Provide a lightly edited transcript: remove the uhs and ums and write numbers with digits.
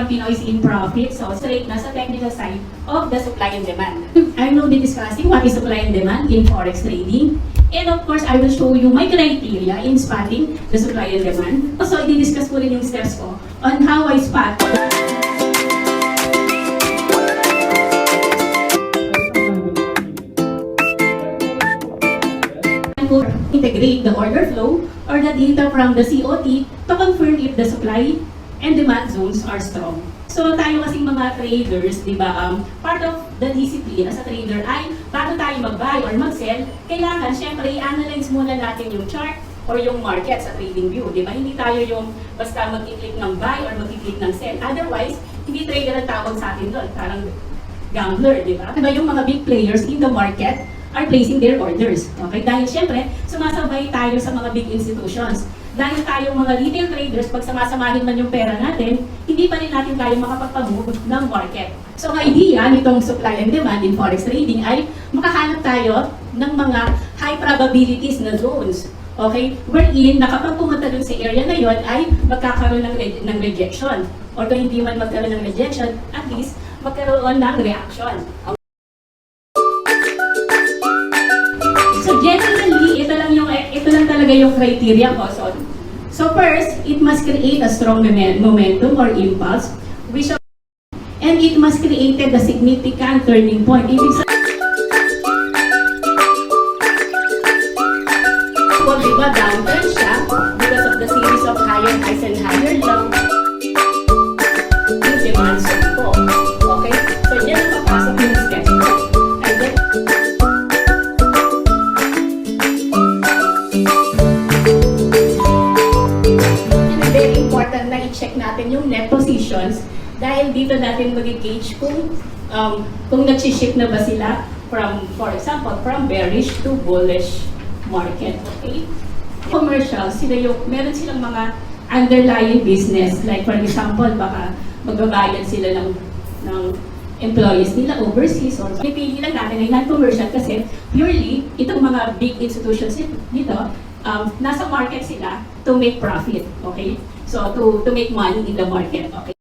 from Pinoy's in profit. So straight na sa technical side of the supply and demand. I will be discussing what is supply and demand in forex trading. And of course, I will show you my criteria in spotting the supply and demand. So, i-discuss ko rin yung steps ko on how I spot. Integrate the order flow or the data from the COT to confirm if the supply and demand zones are strong. So tayo kasing mga traders, di ba, part of the discipline as a trader ay bago tayo mag-buy or mag-sell, kailangan syempre i-analyze muna natin yung chart or yung market sa trading view, di ba? Hindi tayo yung basta mag-click ng buy or mag-click ng sell. Otherwise, hindi trader ang tawag sa atin doon, parang gambler, di ba? Diba yung mga big players in the market are placing their orders. Okay? Dahil syempre, sumasabay tayo sa mga big institutions. Dahil tayong mga retail traders, pag samasamahin man yung pera natin, hindi pa rin natin tayo makapagpamove ng market. So, ang idea nitong supply and demand in forex trading ay makahanap tayo ng mga high probabilities na zones. Okay? Wherein, na kapag pumunta dun sa area na yon ay magkakaroon ng rejection. Or kung hindi man magkaroon ng rejection, at least magkaroon ng reaction. So generally, ito lang talaga yung criteria ko. So first, it must create a strong momentum or impulse, and it must create a significant turning point. Ibig sabihin, kung diba downturn siya because of the series of higher highs and higher lows, yung demand zone po. Okay? So yan ang papasok yung step ko. Check natin yung net positions dahil dito natin mag-gauge kung nag-shift na ba sila from, for example, from bearish to bullish market. Okay? Commercial, meron silang mga underlying business. Like for example, baka magbabayad sila ng employees nila overseas or pipili lang natin ay non-commercial kasi purely itong mga big institutions dito, nasa market sila to make profit. Okay? So, to make money in the market, okay?